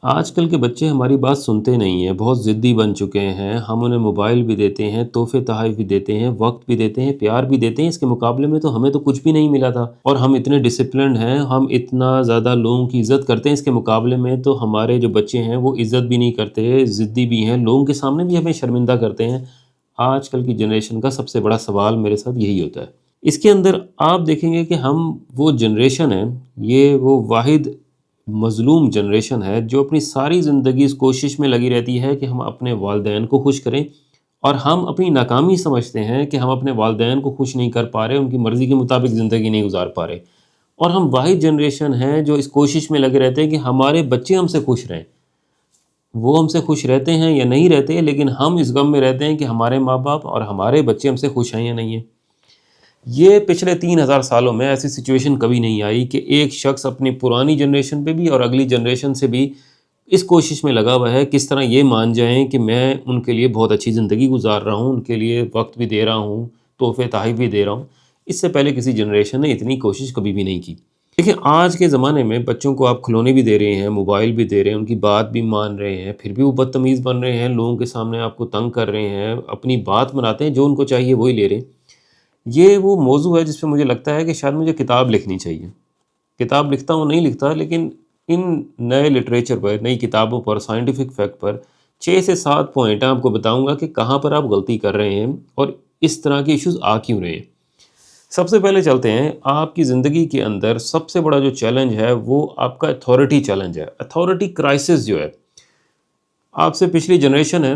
آج کل کے بچے ہماری بات سنتے نہیں ہیں، بہت ضدی بن چکے ہیں۔ ہم انہیں موبائل بھی دیتے ہیں، تحفے تحائف بھی دیتے ہیں، وقت بھی دیتے ہیں، پیار بھی دیتے ہیں۔ اس کے مقابلے میں تو ہمیں تو کچھ بھی نہیں ملا تھا، اور ہم اتنے ڈسپلنڈ ہیں، ہم اتنا زیادہ لوگوں کی عزت کرتے ہیں۔ اس کے مقابلے میں تو ہمارے جو بچے ہیں وہ عزت بھی نہیں کرتے، ضدی بھی ہیں، لوگوں کے سامنے بھی ہمیں شرمندہ کرتے ہیں۔ آج کل کی جنریشن کا سب سے بڑا سوال میرے ساتھ یہی ہوتا ہے۔ اس کے اندر آپ دیکھیں گے کہ ہم وہ جنریشن ہیں، یہ وہ واحد مظلوم جنریشن ہے جو اپنی ساری زندگی اس کوشش میں لگی رہتی ہے کہ ہم اپنے والدین کو خوش کریں، اور ہم اپنی ناکامی سمجھتے ہیں کہ ہم اپنے والدین کو خوش نہیں کر پا رہے، ان کی مرضی کے مطابق زندگی نہیں گزار پا رہے، اور ہم واحد جنریشن ہیں جو اس کوشش میں لگے رہتے ہیں کہ ہمارے بچے ہم سے خوش رہیں۔ وہ ہم سے خوش رہتے ہیں یا نہیں رہتے، لیکن ہم اس غم میں رہتے ہیں کہ ہمارے ماں باپ اور ہمارے بچے ہم سے خوش ہیں یا نہیں ہیں۔ یہ پچھلے 3000 سالوں میں ایسی سچویشن کبھی نہیں آئی کہ ایک شخص اپنی پرانی جنریشن پہ بھی اور اگلی جنریشن سے بھی اس کوشش میں لگا ہوا ہے کس طرح یہ مان جائیں کہ میں ان کے لیے بہت اچھی زندگی گزار رہا ہوں، ان کے لیے وقت بھی دے رہا ہوں، تحفے تحائف بھی دے رہا ہوں۔ اس سے پہلے کسی جنریشن نے اتنی کوشش کبھی بھی نہیں کی۔ دیکھیں، آج کے زمانے میں بچوں کو آپ کھلونے بھی دے رہے ہیں، موبائل بھی دے رہے ہیں، ان کی بات بھی مان رہے ہیں، پھر بھی وہ بدتمیز بن رہے ہیں، لوگوں کے سامنے آپ کو تنگ کر رہے ہیں، اپنی بات مناتے ہیں، جو ان کو چاہیے وہی لے رہے ہیں۔ یہ وہ موضوع ہے جس پہ مجھے لگتا ہے کہ شاید مجھے کتاب لکھنی چاہیے۔ کتاب لکھتا ہوں نہیں لکھتا، لیکن ان نئے لٹریچر پر، نئی کتابوں پر، سائنٹیفک فیکٹ پر 6 سے 7 پوائنٹ آپ کو بتاؤں گا کہ کہاں پر آپ غلطی کر رہے ہیں اور اس طرح کے ایشوز آ کیوں رہے ہیں۔ سب سے پہلے چلتے ہیں، آپ کی زندگی کے اندر سب سے بڑا جو چیلنج ہے وہ آپ کا اتھارٹی چیلنج ہے، اتھارٹی کرائسس جو ہے۔ آپ سے پچھلی جنریشن ہے،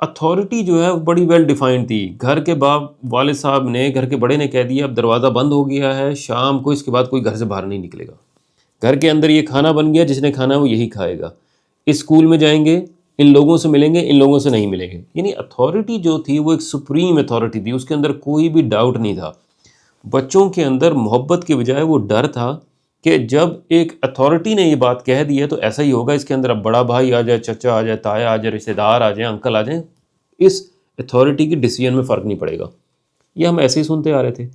اتھارٹی جو ہے وہ بڑی ویل ڈیفائنڈ تھی۔ گھر کے باپ والد صاحب نے، گھر کے بڑے نے کہہ دیا اب دروازہ بند ہو گیا ہے، شام کو اس کے بعد کوئی گھر سے باہر نہیں نکلے گا۔ گھر کے اندر یہ کھانا بن گیا، جس نے کھانا وہ یہی کھائے گا۔ اسکول میں جائیں گے، ان لوگوں سے ملیں گے، ان لوگوں سے نہیں ملیں گے۔ یعنی اتھارٹی جو تھی وہ ایک سپریم اتھارٹی تھی، اس کے اندر کوئی بھی ڈاؤٹ نہیں تھا۔ بچوں کے اندر محبت کے بجائے وہ ڈر تھا کہ جب ایک اتھارٹی نے یہ بات کہہ دی ہے تو ایسا ہی ہوگا، اس کے اندر اب بڑا بھائی آ جائے، چچا آ جائے، تایا آ جائے، رشتہ دار آ جائیں، انکل آ جائیں، اس اتھارٹی کی ڈیسیجن میں فرق نہیں پڑے گا۔ یہ ہم ایسے ہی سنتے آ رہے تھے۔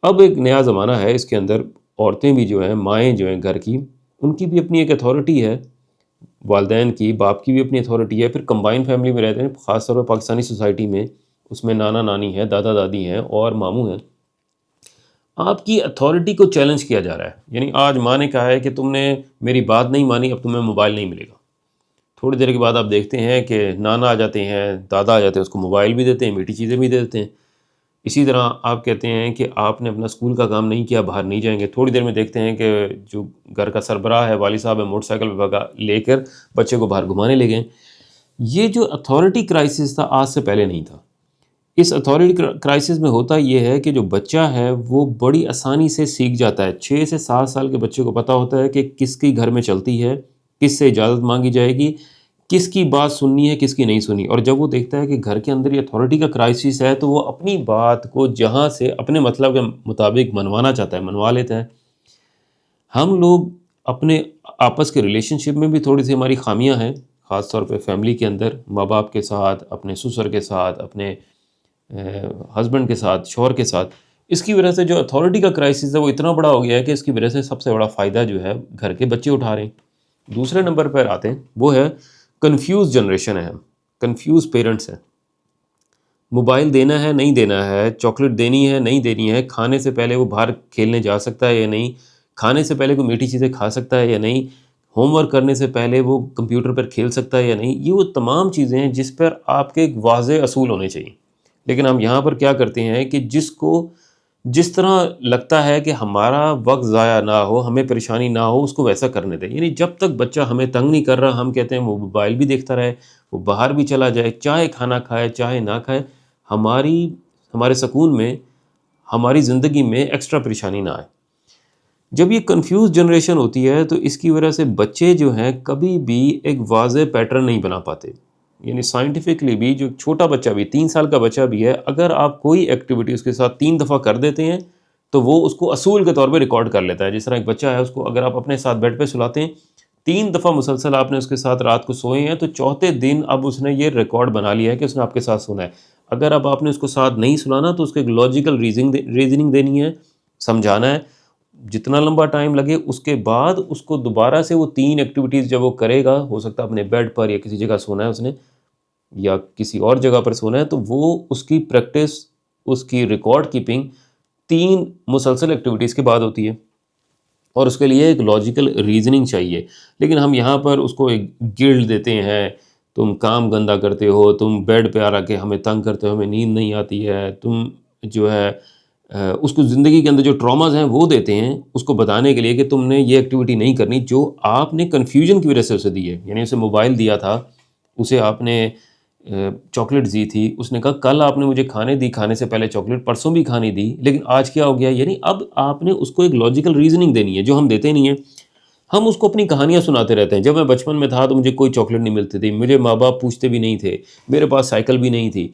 اب ایک نیا زمانہ ہے، اس کے اندر عورتیں بھی جو ہیں، مائیں جو ہیں گھر کی، ان کی بھی اپنی ایک اتھارٹی ہے، والدین کی، باپ کی بھی اپنی اتھارٹی ہے۔ پھر کمبائن فیملی میں رہتے ہیں، خاص طور پر پاکستانی سوسائٹی میں، اس میں نانا نانی ہے، دادا دادی ہیں اور ماموں ہیں۔ آپ کی اتھارٹی کو چیلنج کیا جا رہا ہے۔ یعنی آج ماں نے کہا ہے کہ تم نے میری بات نہیں مانی، اب تمہیں موبائل نہیں ملے گا۔ تھوڑی دیر کے بعد آپ دیکھتے ہیں کہ نانا آ جاتے ہیں، دادا آ جاتے ہیں، اس کو موبائل بھی دیتے ہیں، میٹھی چیزیں بھی دے دیتے ہیں۔ اسی طرح آپ کہتے ہیں کہ آپ نے اپنا اسکول کا کام نہیں کیا، باہر نہیں جائیں گے، تھوڑی دیر میں دیکھتے ہیں کہ جو گھر کا سربراہ ہے، والد صاحب ہے، موٹر سائیکل پہ بھگا لے کر بچے کو باہر گھمانے لے گئے۔ یہ جو اتھارٹی کرائسس تھا، آج سے پہلے نہیں تھا۔ اس اتھارٹی کرائسس میں ہوتا یہ ہے کہ جو بچہ ہے وہ بڑی آسانی سے سیکھ جاتا ہے۔ 6 سے 7 سال کے بچے کو پتہ ہوتا ہے کہ کس کی گھر میں چلتی ہے، کس سے اجازت مانگی جائے گی، کس کی بات سننی ہے، کس کی نہیں سنی۔ اور جب وہ دیکھتا ہے کہ گھر کے اندر یہ اتھارٹی کا کرائسس ہے تو وہ اپنی بات کو جہاں سے اپنے مطلب کے مطابق منوانا چاہتا ہے، منوا لیتا ہے۔ ہم لوگ اپنے آپس کے ریلیشن شپ میں بھی تھوڑی سی ہماری خامیاں ہیں، خاص طور پہ فیملی کے اندر، ماں باپ کے ساتھ، اپنے سسر کے ساتھ، اپنے ہسبینڈ کے ساتھ، شوہر کے ساتھ۔ اس کی وجہ سے جو اتھارٹی کا کرائسس ہے وہ اتنا بڑا ہو گیا ہے کہ اس کی وجہ سے سب سے بڑا فائدہ جو ہے گھر کے بچے اٹھا رہے ہیں۔ دوسرے نمبر پر آتے ہیں، وہ ہے کنفیوز جنریشن ہے، کنفیوز پیرنٹس ہیں۔ موبائل دینا ہے نہیں دینا ہے، چاکلیٹ دینی ہے نہیں دینی ہے، کھانے سے پہلے وہ باہر کھیلنے جا سکتا ہے یا نہیں، کھانے سے پہلے کوئی میٹھی چیزیں کھا سکتا ہے یا نہیں، ہوم ورک کرنے سے پہلے وہ کمپیوٹر پر کھیل سکتا ہے یا نہیں۔ یہ وہ تمام چیزیں ہیں جس پر آپ کے ایک واضح اصول ہونے چاہیے۔ لیکن ہم یہاں پر کیا کرتے ہیں کہ جس طرح لگتا ہے کہ ہمارا وقت ضائع نہ ہو، ہمیں پریشانی نہ ہو، اس کو ویسا کرنے دیں۔ یعنی جب تک بچہ ہمیں تنگ نہیں کر رہا، ہم کہتے ہیں وہ موبائل بھی دیکھتا رہے، وہ باہر بھی چلا جائے، چاہے کھانا کھائے چاہے نہ کھائے، ہمارے سکون میں، ہماری زندگی میں ایکسٹرا پریشانی نہ آئے۔ جب یہ کنفیوز جنریشن ہوتی ہے تو اس کی وجہ سے بچے جو ہیں کبھی بھی ایک واضح پیٹرن نہیں بنا پاتے۔ یعنی سائنٹیفکلی بھی جو چھوٹا بچہ بھی، 3 سال کا بچہ بھی ہے، اگر آپ کوئی ایکٹیویٹی اس کے ساتھ 3 دفعہ کر دیتے ہیں تو وہ اس کو اصول کے طور پہ ریکارڈ کر لیتا ہے۔ جس طرح ایک بچہ ہے، اس کو اگر آپ اپنے ساتھ بیڈ پہ سلاتے ہیں، 3 دفعہ مسلسل آپ نے اس کے ساتھ رات کو سوئے ہیں، تو چوتھے دن اب اس نے یہ ریکارڈ بنا لیا ہے کہ اس نے آپ کے ساتھ سونا ہے۔ اگر اب آپ نے اس کو ساتھ نہیں سلانا تو اس کو ایک لاجیکل ریزننگ دینی ہے، سمجھانا ہے، جتنا لمبا ٹائم لگے اس کے بعد اس کو دوبارہ سے وہ 3 ایکٹیویٹیز جب وہ کرے گا، ہو سکتا ہے اپنے بیڈ پر یا کسی جگہ سونا ہے اس نے یا کسی اور جگہ پر سونا ہے، تو وہ اس کی پریکٹس، اس کی ریکارڈ کیپنگ 3 مسلسل ایکٹیویٹیز کے بعد ہوتی ہے، اور اس کے لیے ایک لاجیکل ریزننگ چاہیے۔ لیکن ہم یہاں پر اس کو ایک گلڈ دیتے ہیں، تم کام گندا کرتے ہو، تم بیڈ پہ آ کے ہمیں تنگ کرتے ہو، ہمیں نیند نہیں آتی ہے، تم جو ہے اس کو زندگی کے اندر جو ٹراماز ہیں وہ دیتے ہیں اس کو بتانے کے لیے کہ تم نے یہ ایکٹیویٹی نہیں کرنی جو آپ نے کنفیوژن کی وجہ سے اسے دی ہے۔ یعنی اسے موبائل دیا تھا، اسے آپ نے چاکلیٹ دی تھی، اس نے کہا کل آپ نے مجھے کھانے دی، کھانے سے پہلے چاکلیٹ، پرسوں بھی کھانے دی، لیکن آج کیا ہو گیا؟ یعنی اب آپ نے اس کو ایک لاجیکل ریزننگ دینی ہے جو ہم دیتے نہیں ہیں۔ ہم اس کو اپنی کہانیاں سناتے رہتے ہیں، جب میں بچپن میں تھا تو مجھے کوئی چاکلیٹ نہیں ملتی تھی، مجھے ماں باپ پوچھتے بھی نہیں تھے، میرے پاس سائیکل بھی نہیں تھی۔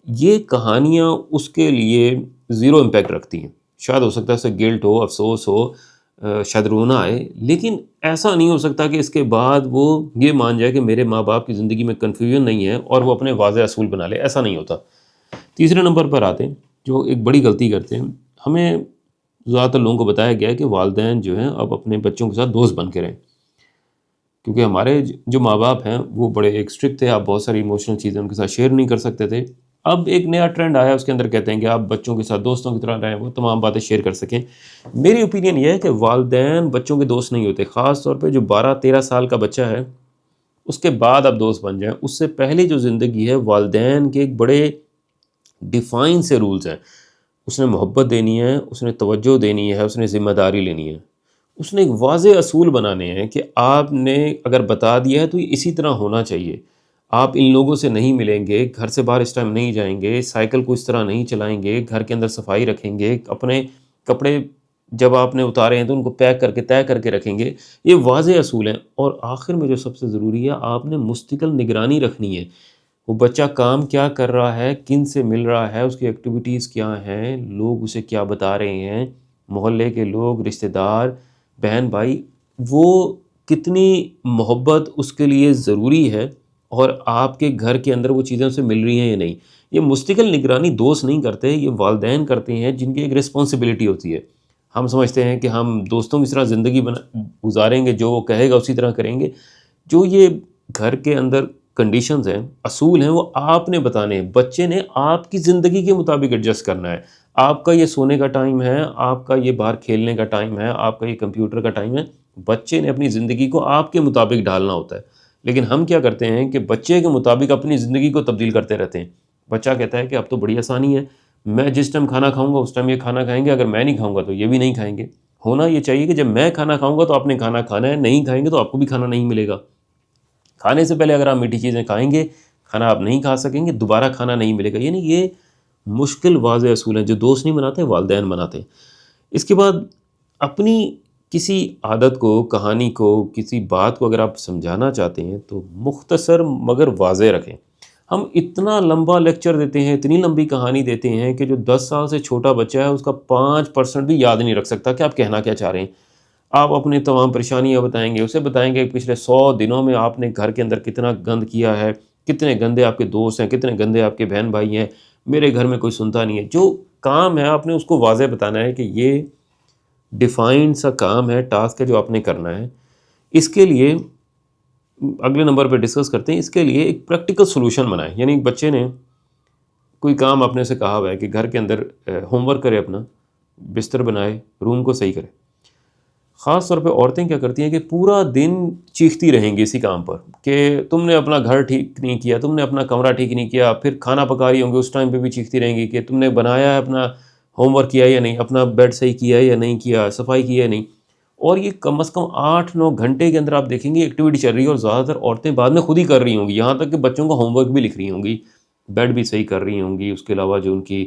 یہ کہانیاں اس کے لیے زیرو امپیکٹ رکھتی ہیں۔ شاید ہو سکتا ہے اسے گلٹ ہو، افسوس ہو، شاید رونا آئے، لیکن ایسا نہیں ہو سکتا کہ اس کے بعد وہ یہ مان جائے کہ میرے ماں باپ کی زندگی میں کنفیوژن نہیں ہے اور وہ اپنے واضح اصول بنا لے۔ ایسا نہیں ہوتا۔ تیسرے نمبر پر آتے ہیں جو ایک بڑی غلطی کرتے ہیں، ہمیں زیادہ تر لوگوں کو بتایا گیا ہے کہ والدین جو ہیں اب اپنے بچوں کے ساتھ دوست بن کے رہیں، کیونکہ ہمارے جو ماں باپ ہیں وہ بڑے ایک اسٹرکٹ تھے، آپ بہت ساری ایموشنل چیزیں ان کے ساتھ شیئر نہیں کر سکتے تھے۔ اب ایک نیا ٹرینڈ آیا، اس کے اندر کہتے ہیں کہ آپ بچوں کے ساتھ دوستوں کی طرح رہیں، وہ تمام باتیں شیئر کر سکیں۔ میری اوپینین یہ ہے کہ والدین بچوں کے دوست نہیں ہوتے، خاص طور پہ جو 12-13 سال کا بچہ ہے اس کے بعد آپ دوست بن جائیں۔ اس سے پہلے جو زندگی ہے والدین کے ایک بڑے ڈیفائن سے رولز ہیں۔ اس نے محبت دینی ہے، اس نے توجہ دینی ہے، اس نے ذمہ داری لینی ہے، اس نے ایک واضح اصول بنانے ہیں کہ آپ نے اگر بتا دیا ہے تو یہ اسی طرح ہونا چاہیے۔ آپ ان لوگوں سے نہیں ملیں گے، گھر سے باہر اس ٹائم نہیں جائیں گے، سائیکل کو اس طرح نہیں چلائیں گے، گھر کے اندر صفائی رکھیں گے، اپنے کپڑے جب آپ نے اتارے ہیں تو ان کو پیک کر کے طے کر کے رکھیں گے۔ یہ واضح اصول ہیں۔ اور آخر میں جو سب سے ضروری ہے، آپ نے مستقل نگرانی رکھنی ہے، وہ بچہ کام کیا کر رہا ہے، کن سے مل رہا ہے، اس کی ایکٹیویٹیز کیا ہیں، لوگ اسے کیا بتا رہے ہیں، محلے کے لوگ، رشتہ دار، بہن بھائی، وہ کتنی محبت اس کے لیے ضروری ہے اور آپ کے گھر کے اندر وہ چیزیں اسے مل رہی ہیں یا نہیں۔ یہ مستقل نگرانی دوست نہیں کرتے، یہ والدین کرتے ہیں جن کی ایک رسپانسبلٹی ہوتی ہے۔ ہم سمجھتے ہیں کہ ہم دوستوں کی طرح زندگی گزاریں گے، جو وہ کہے گا اسی طرح کریں گے۔ جو یہ گھر کے اندر کنڈیشنز ہیں، اصول ہیں، وہ آپ نے بتانے ہیں۔ بچے نے آپ کی زندگی کے مطابق ایڈجسٹ کرنا ہے۔ آپ کا یہ سونے کا ٹائم ہے، آپ کا یہ باہر کھیلنے کا ٹائم ہے، آپ کا یہ کمپیوٹر کا ٹائم ہے، بچے نے اپنی زندگی کو آپ کے مطابق ڈھالنا ہوتا ہے۔ لیکن ہم کیا کرتے ہیں کہ بچے کے مطابق اپنی زندگی کو تبدیل کرتے رہتے ہیں۔ بچہ کہتا ہے کہ اب تو بڑی آسانی ہے، میں جس ٹائم کھانا کھاؤں گا اس ٹائم یہ کھانا کھائیں گے، اگر میں نہیں کھاؤں گا تو یہ بھی نہیں کھائیں گے۔ ہونا یہ چاہیے کہ جب میں کھانا کھاؤں گا تو آپ نے کھانا کھانا ہے، نہیں کھائیں گے تو آپ کو بھی کھانا نہیں ملے گا۔ کھانے سے پہلے اگر آپ میٹھی چیزیں کھائیں گے، کھانا آپ نہیں کھا سکیں گے، دوبارہ کھانا نہیں ملے گا۔ یعنی یہ مشکل واضح اصول ہیں جو دوست نہیں بناتے، والدین بناتے ہیں۔ اس کے بعد اپنی کسی عادت کو، کہانی کو، کسی بات کو اگر آپ سمجھانا چاہتے ہیں تو مختصر مگر واضح رکھیں۔ ہم اتنا لمبا لیکچر دیتے ہیں، اتنی لمبی کہانی دیتے ہیں کہ جو 10 سال سے چھوٹا بچہ ہے اس کا 5% بھی یاد نہیں رکھ سکتا کہ آپ کہنا کیا چاہ رہے ہیں۔ آپ اپنی تمام پریشانیاں بتائیں گے، اسے بتائیں گے کہ پچھلے 100 دنوں میں آپ نے گھر کے اندر کتنا گند کیا ہے، کتنے گندے آپ کے دوست ہیں، کتنے گندے آپ کے بہن بھائی ہیں، میرے گھر میں کوئی سنتا نہیں ہے۔ جو کام ہے آپ نے اس کو واضح بتانا ہے کہ یہ ڈیفائنڈ سا کام ہے، ٹاسک ہے جو آپ نے کرنا ہے۔ اس کے لیے اگلے نمبر پہ ڈسکس کرتے ہیں، اس کے لیے ایک پریکٹیکل سولوشن بنائیں۔ یعنی بچے نے کوئی کام آپ نے سے کہا ہوا ہے کہ گھر کے اندر ہوم ورک کرے، اپنا بستر بنائے، روم کو صحیح کرے۔ خاص طور پہ عورتیں کیا کرتی ہیں کہ پورا دن چیختی رہیں گی اسی کام پر کہ تم نے اپنا گھر ٹھیک نہیں کیا، تم نے اپنا کمرہ ٹھیک نہیں کیا، پھر کھانا پکا رہی ہوں گی اس ٹائم پہ بھی چیختی رہیں گی کہ تم نے بنایا ہے، اپنا ہوم ورک کیا یا نہیں، اپنا بیڈ صحیح کیا ہے یا نہیں کیا، صفائی کی ہے یا نہیں۔ اور یہ کم از کم 8-9 گھنٹے کے اندر آپ دیکھیں گے ایکٹیویٹی چل رہی ہے، اور زیادہ تر عورتیں بعد میں خود ہی کر رہی ہوں گی، یہاں تک کہ بچوں کا ہوم ورک بھی لکھ رہی ہوں گی، بیڈ بھی صحیح کر رہی ہوں گی، اس کے علاوہ جو ان کی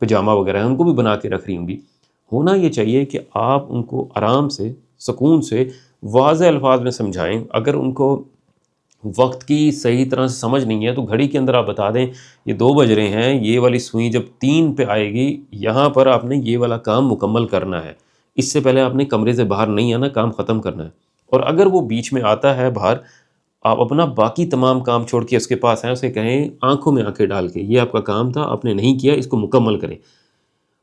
پجامہ وغیرہ ہیں ان کو بھی بنا کے رکھ رہی ہوں گی۔ ہونا یہ چاہیے کہ آپ ان کو آرام سے، سکون سے، واضح الفاظ میں سمجھائیں۔ اگر ان کو وقت کی صحیح طرح سے سمجھ نہیں ہے تو گھڑی کے اندر آپ بتا دیں یہ 2 بج رہے ہیں، یہ والی سوئی جب 3 پہ آئے گی یہاں پر آپ نے یہ والا کام مکمل کرنا ہے، اس سے پہلے آپ نے کمرے سے باہر نہیں آنا، کام ختم کرنا ہے۔ اور اگر وہ بیچ میں آتا ہے باہر، آپ اپنا باقی تمام کام چھوڑ کے اس کے پاس آئیں، اسے کہیں آنکھوں میں آنکھیں ڈال کے یہ آپ کا کام تھا، آپ نے نہیں کیا، اس کو مکمل کریں۔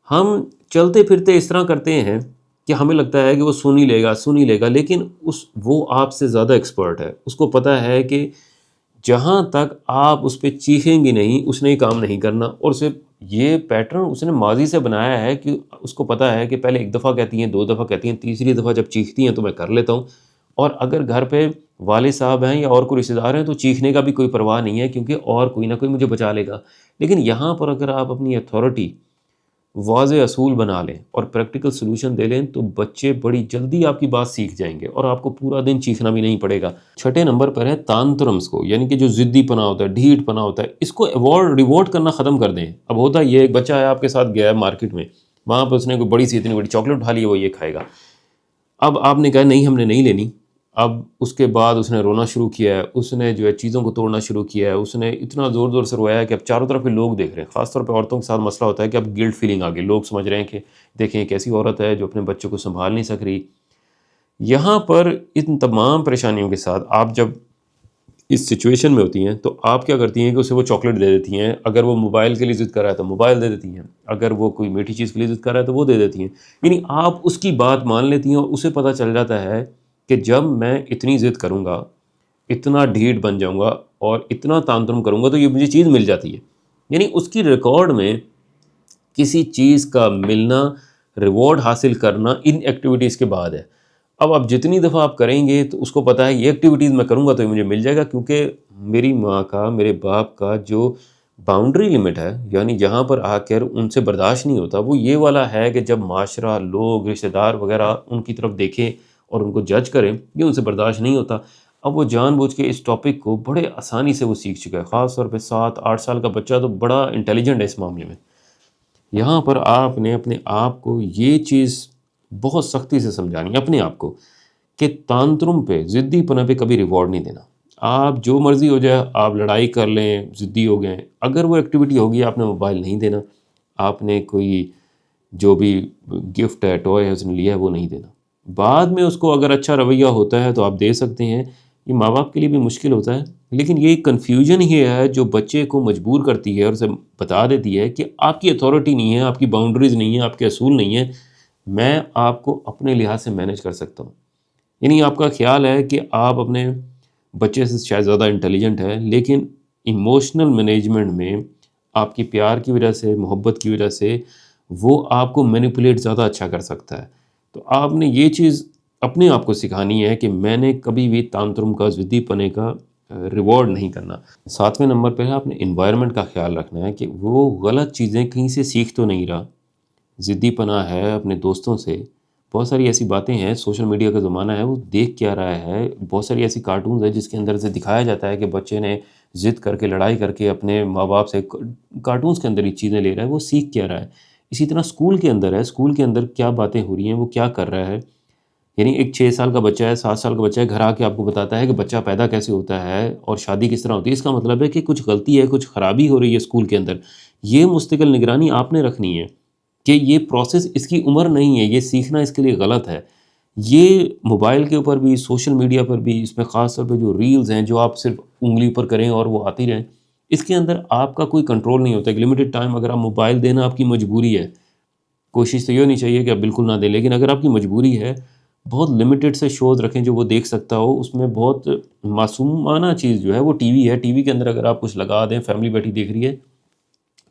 ہم چلتے پھرتے اس طرح کرتے ہیں کہ ہمیں لگتا ہے کہ وہ سن ہی لے گا، لیکن وہ آپ سے زیادہ ایکسپرٹ ہے، اس کو پتہ ہے کہ جہاں تک آپ اس پہ چیخیں گے نہیں اس نے یہ کام نہیں کرنا، اور صرف یہ پیٹرن اس نے ماضی سے بنایا ہے کہ اس کو پتہ ہے کہ پہلے ایک دفعہ کہتی ہیں، دو دفعہ کہتی ہیں، تیسری دفعہ جب چیختی ہیں تو میں کر لیتا ہوں، اور اگر گھر پہ والد صاحب ہیں یا اور کوئی رشتہ دار ہیں تو چیخنے کا بھی کوئی پرواہ نہیں ہے، کیونکہ اور کوئی نہ کوئی مجھے بچا لے گا۔ لیکن یہاں پر اگر آپ اپنی اتھارٹی واضح اصول بنا لیں اور پریکٹیکل سلوشن دے لیں تو بچے بڑی جلدی آپ کی بات سیکھ جائیں گے، اور آپ کو پورا دن چیخنا بھی نہیں پڑے گا۔ چھٹے نمبر پر ہے تانترمس کو، یعنی کہ جو ضدی پنا ہوتا ہے، ڈھیٹ پنا ہوتا ہے، اس کو ریوارڈ کرنا ختم کر دیں۔ اب ہوتا یہ ایک بچہ ہے آپ کے ساتھ گیا ہے مارکیٹ میں، وہاں پہ اس نے کوئی بڑی سی اتنی بڑی چاکلیٹ اٹھا لی ہے، وہ یہ کھائے گا۔ اب آپ نے کہا نہیں ہم نے نہیں لینی، اب اس کے بعد اس نے رونا شروع کیا ہے، اس نے جو ہے چیزوں کو توڑنا شروع کیا ہے، اس نے اتنا زور زور سے رویا ہے کہ اب چاروں طرف کے لوگ دیکھ رہے ہیں، خاص طور پہ عورتوں کے ساتھ مسئلہ ہوتا ہے کہ اب گلٹ فیلنگ آ گئی، لوگ سمجھ رہے ہیں کہ دیکھیں ایک ایسی عورت ہے جو اپنے بچوں کو سنبھال نہیں سک رہی۔ یہاں پر ان تمام پریشانیوں کے ساتھ آپ جب اس سچویشن میں ہوتی ہیں تو آپ کیا کرتی ہیں کہ اسے وہ چاکلیٹ دے دیتی ہیں، اگر وہ موبائل کے لیے ضد کر رہا ہے تو موبائل دے دیتی ہیں، اگر وہ کوئی میٹھی چیز کے لیے ضد کر رہا ہے تو وہ دے دیتی ہیں، یعنی آپ اس کی بات مان لیتی ہیں، اور اسے پتہ چل جاتا ہے کہ جب میں اتنی ضد کروں گا، اتنا ڈھیٹ بن جاؤں گا اور اتنا تانترم کروں گا تو یہ مجھے چیز مل جاتی ہے۔ یعنی اس کی ریکارڈ میں کسی چیز کا ملنا، ریوارڈ حاصل کرنا ان ایکٹیویٹیز کے بعد ہے۔ اب آپ جتنی دفعہ آپ کریں گے تو اس کو پتہ ہے یہ ایکٹیویٹیز میں کروں گا تو یہ مجھے مل جائے گا، کیونکہ میری ماں کا، میرے باپ کا جو باؤنڈری لمٹ ہے، یعنی جہاں پر آ کر ان سے برداشت نہیں ہوتا، وہ یہ والا ہے کہ جب معاشرہ، لوگ، رشتہ دار وغیرہ ان کی طرف دیکھیں اور ان کو جج کریں، یہ ان سے برداشت نہیں ہوتا۔ اب وہ جان بوجھ کے اس ٹاپک کو بڑے آسانی سے وہ سیکھ چکا ہے، خاص طور پہ 7-8 سال کا بچہ تو بڑا انٹیلیجنٹ ہے اس معاملے میں۔ یہاں پر آپ نے اپنے آپ کو یہ چیز بہت سختی سے سمجھانی ہے اپنے آپ کو کہ تانترم پہ، ضدی پنا پہ کبھی ریوارڈ نہیں دینا۔ آپ جو مرضی ہو جائے، آپ لڑائی کر لیں، ضدی ہو گئے، اگر وہ ایکٹیویٹی ہوگی آپ نے موبائل نہیں دینا، آپ نے کوئی جو بھی گفٹ ہے، ٹوائے ہے اس نے لیا ہے وہ نہیں دینا۔ بعد میں اس کو اگر اچھا رویہ ہوتا ہے تو آپ دے سکتے ہیں، یہ ماں باپ کے لیے بھی مشکل ہوتا ہے، لیکن یہ کنفیوژن ہی ہے جو بچے کو مجبور کرتی ہے اور اسے بتا دیتی ہے کہ آپ کی اتھارٹی نہیں ہے، آپ کی باؤنڈریز نہیں ہیں، آپ کے اصول نہیں ہیں، میں آپ کو اپنے لحاظ سے مینیج کر سکتا ہوں۔ یعنی آپ کا خیال ہے کہ آپ اپنے بچے سے شاید زیادہ انٹیلیجنٹ ہے، لیکن ایموشنل مینجمنٹ میں آپ کی پیار کی وجہ سے، محبت کی وجہ سے وہ آپ کو مینیپولیٹ زیادہ اچھا کر سکتا ہے۔ تو آپ نے یہ چیز اپنے آپ کو سکھانی ہے کہ میں نے کبھی بھی تانترم کا، ضدی پنے کا ریوارڈ نہیں کرنا۔ 7ویں نمبر پہ ہے آپ نے انوائرمنٹ کا خیال رکھنا ہے کہ وہ غلط چیزیں کہیں سے سیکھ تو نہیں رہا۔ ضدی پنا ہے اپنے دوستوں سے، بہت ساری ایسی باتیں ہیں، سوشل میڈیا کا زمانہ ہے، وہ دیکھ کیا رہا ہے، بہت ساری ایسی کارٹونز ہیں جس کے اندر سے دکھایا جاتا ہے کہ بچے نے ضد کر کے، لڑائی کر کے اپنے ماں باپ سے، کارٹونز کے اندر ہی چیزیں لے رہا ہے، وہ سیکھ کیا رہا ہے۔ اسی طرح اسکول کے اندر ہے، اسکول کے اندر کیا باتیں ہو رہی ہیں، وہ کیا کر رہا ہے۔ یعنی ایک 6 سال کا بچہ ہے، 7 سال کا بچہ ہے، گھر آ کے آپ کو بتاتا ہے کہ بچہ پیدا کیسے ہوتا ہے اور شادی کس طرح ہوتی ہے، اس کا مطلب ہے کہ کچھ غلطی ہے، کچھ خرابی ہو رہی ہے اسکول کے اندر۔ یہ مستقل نگرانی آپ نے رکھنی ہے کہ یہ پروسیس اس کی عمر نہیں ہے، یہ سیکھنا اس کے لیے غلط ہے۔ یہ موبائل کے اوپر بھی، سوشل میڈیا پر بھی، اس میں خاص طور پہ جو ریلز ہیں جو آپ صرف انگلی پر کریں اور وہ آتی رہیں، اس کے اندر آپ کا کوئی کنٹرول نہیں ہوتا۔ ایک لمیٹڈ ٹائم اگر آپ موبائل دینا آپ کی مجبوری ہے، کوشش تو یہ نہیں چاہیے کہ آپ بالکل نہ دیں، لیکن اگر آپ کی مجبوری ہے، بہت لمیٹڈ سے شوز رکھیں جو وہ دیکھ سکتا ہو۔ اس میں بہت معصومانہ چیز جو ہے وہ ٹی وی ہے، ٹی وی کے اندر اگر آپ کچھ لگا دیں، فیملی بیٹھی دیکھ رہی ہے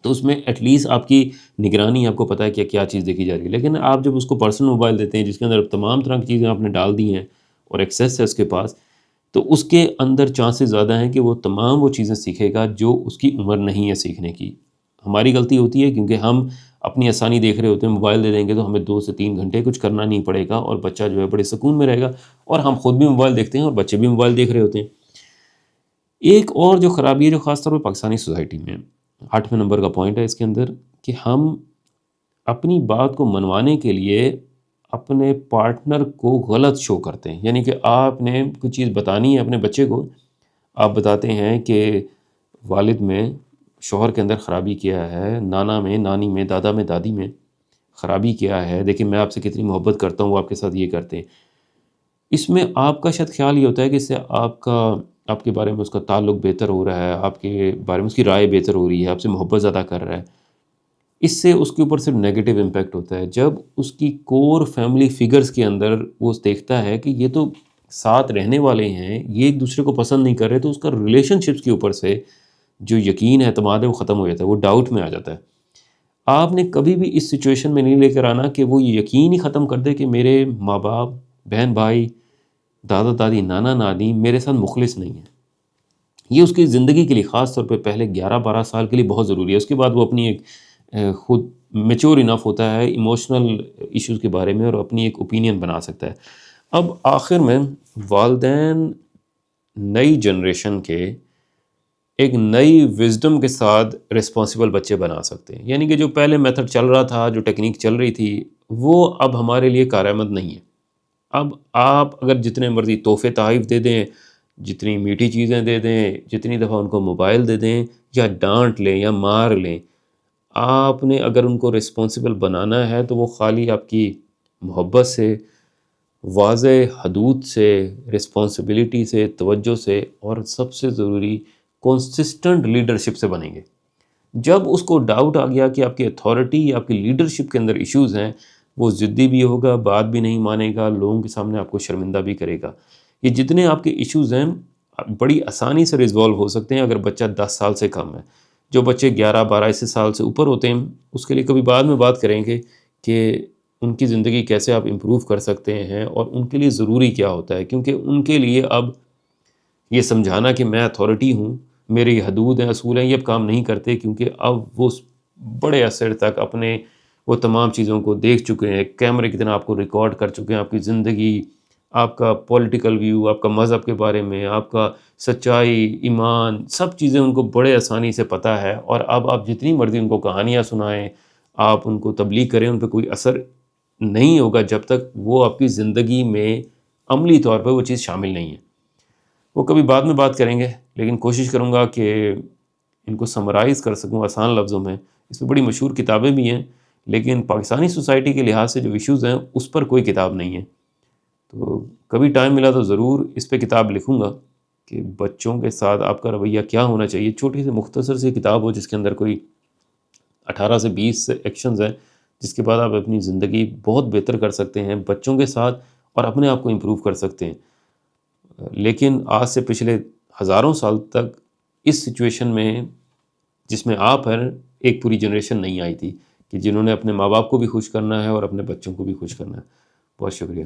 تو اس میں ایٹ لیسٹ آپ کی نگرانی، آپ کو پتہ ہے کہ کیا چیز دیکھی جا رہی ہے۔ لیکن آپ جب اس کو پرسنل موبائل دیتے ہیں جس کے اندر تمام طرح کی چیزیں آپ نے ڈال دی ہیں اور ایکسیس ہے اس کے پاس، تو اس کے اندر چانسز زیادہ ہیں کہ وہ تمام وہ چیزیں سیکھے گا جو اس کی عمر نہیں ہے سیکھنے کی۔ ہماری غلطی ہوتی ہے کیونکہ ہم اپنی آسانی دیکھ رہے ہوتے ہیں، موبائل دے دیں گے تو ہمیں 2 سے 3 گھنٹے کچھ کرنا نہیں پڑے گا اور بچہ جو ہے بڑے سکون میں رہے گا، اور ہم خود بھی موبائل دیکھتے ہیں اور بچے بھی موبائل دیکھ رہے ہوتے ہیں۔ ایک اور جو خرابی ہے جو خاص طور پہ پاکستانی سوسائٹی میں، 8ویں نمبر کا پوائنٹ ہے اس کے اندر، کہ ہم اپنی بات کو منوانے کے لیے اپنے پارٹنر کو غلط شو کرتے ہیں۔ یعنی کہ آپ نے کوئی چیز بتانی ہے اپنے بچے کو، آپ بتاتے ہیں کہ والد میں، شوہر کے اندر خرابی کیا ہے، نانا میں، نانی میں، دادا میں، دادی میں خرابی کیا ہے، دیکھیں میں آپ سے کتنی محبت کرتا ہوں، وہ آپ کے ساتھ یہ کرتے ہیں۔ اس میں آپ کا شاید خیال یہ ہوتا ہے کہ اس سے آپ کے بارے میں اس کا تعلق بہتر ہو رہا ہے، آپ کے بارے میں اس کی رائے بہتر ہو رہی ہے، آپ سے محبت زیادہ کر رہا ہے۔ اس سے اس کے اوپر صرف نیگیٹو امپیکٹ ہوتا ہے. جب اس کی کور فیملی فگرز کے اندر وہ دیکھتا ہے کہ یہ تو ساتھ رہنے والے ہیں، یہ ایک دوسرے کو پسند نہیں کر رہے، تو اس کا ریلیشن شپس کے اوپر سے جو یقین اعتماد ہے وہ ختم ہو جاتا ہے، وہ ڈاؤٹ میں آ جاتا ہے. آپ نے کبھی بھی اس سچویشن میں نہیں لے کر آنا کہ وہ یہ یقین ہی ختم کر دے کہ میرے ماں باپ، بہن بھائی، دادا دادی، نانا نانی میرے ساتھ مخلص نہیں ہیں. یہ اس کی زندگی کے لیے خاص طور پہ پہلے 11-12 سال کے لیے بہت ضروری ہے. اس کے بعد وہ اپنی ایک خود میچور انف ہوتا ہے ایموشنل ایشوز کے بارے میں، اور اپنی ایک اوپینین بنا سکتا ہے. اب آخر میں والدین نئی جنریشن کے ایک نئی وزڈم کے ساتھ رسپانسبل بچے بنا سکتے ہیں. یعنی کہ جو پہلے میتھڈ چل رہا تھا، جو ٹیکنیک چل رہی تھی، وہ اب ہمارے لیے کارآمد نہیں ہے. اب آپ اگر جتنے مرضی تحفے تحائف دے دیں، جتنی میٹھی چیزیں دے دیں، جتنی دفعہ ان کو موبائل دے دیں، یا ڈانٹ لیں یا مار لیں، آپ نے اگر ان کو رسپانسبل بنانا ہے تو وہ خالی آپ کی محبت سے، واضح حدود سے، رسپانسبلٹی سے، توجہ سے، اور سب سے ضروری کنسسٹنٹ لیڈرشپ سے بنیں گے. جب اس کو ڈاؤٹ آ گیا کہ آپ کی اتھارٹی یا آپ کی لیڈرشپ کے اندر ایشوز ہیں، وہ ضدی بھی ہوگا، بات بھی نہیں مانے گا، لوگوں کے سامنے آپ کو شرمندہ بھی کرے گا. یہ جتنے آپ کے ایشوز ہیں بڑی آسانی سے ریزولو ہو سکتے ہیں اگر بچہ 10 سال سے کم ہے. جو بچے 11-12 سال سے اوپر ہوتے ہیں، اس کے لیے کبھی بعد میں بات کریں گے کہ ان کی زندگی کیسے آپ امپروو کر سکتے ہیں، اور ان کے لیے ضروری کیا ہوتا ہے. کیونکہ ان کے لیے اب یہ سمجھانا کہ میں اتھارٹی ہوں، میری حدود ہیں، اصول ہیں، یہ اب کام نہیں کرتے. کیونکہ اب وہ بڑے عرصے تک اپنے وہ تمام چیزوں کو دیکھ چکے ہیں، کیمرے کی طرح آپ کو ریکارڈ کر چکے ہیں، آپ کی زندگی، آپ کا پولیٹیکل ویو، آپ کا مذہب کے بارے میں، آپ کا سچائی، ایمان، سب چیزیں ان کو بڑے آسانی سے پتہ ہے. اور اب آپ جتنی مرضی ان کو کہانیاں سنائیں، آپ ان کو تبلیغ کریں، ان پہ کوئی اثر نہیں ہوگا جب تک وہ آپ کی زندگی میں عملی طور پہ وہ چیز شامل نہیں ہے. وہ کبھی بعد میں بات کریں گے، لیکن کوشش کروں گا کہ ان کو سمرائز کر سکوں آسان لفظوں میں. اس میں بڑی مشہور کتابیں بھی ہیں، لیکن پاکستانی سوسائٹی کے لحاظ سے جو ایشوز ہیں اس پر کوئی کتاب نہیں ہے. تو کبھی ٹائم ملا تو ضرور اس پہ کتاب لکھوں گا کہ بچوں کے ساتھ آپ کا رویہ کیا ہونا چاہیے. چھوٹی سی مختصر سی کتاب ہو جس کے اندر کوئی 18 سے 20 ایکشنز ہیں، جس کے بعد آپ اپنی زندگی بہت بہتر کر سکتے ہیں بچوں کے ساتھ، اور اپنے آپ کو امپروو کر سکتے ہیں. لیکن آج سے پچھلے ہزاروں سال تک اس سچویشن میں جس میں آپ ہیں، ایک پوری جنریشن نہیں آئی تھی کہ جنہوں نے اپنے ماں باپ کو بھی خوش کرنا ہے اور اپنے بچوں کو بھی خوش کرنا ہے. بہت شکریہ.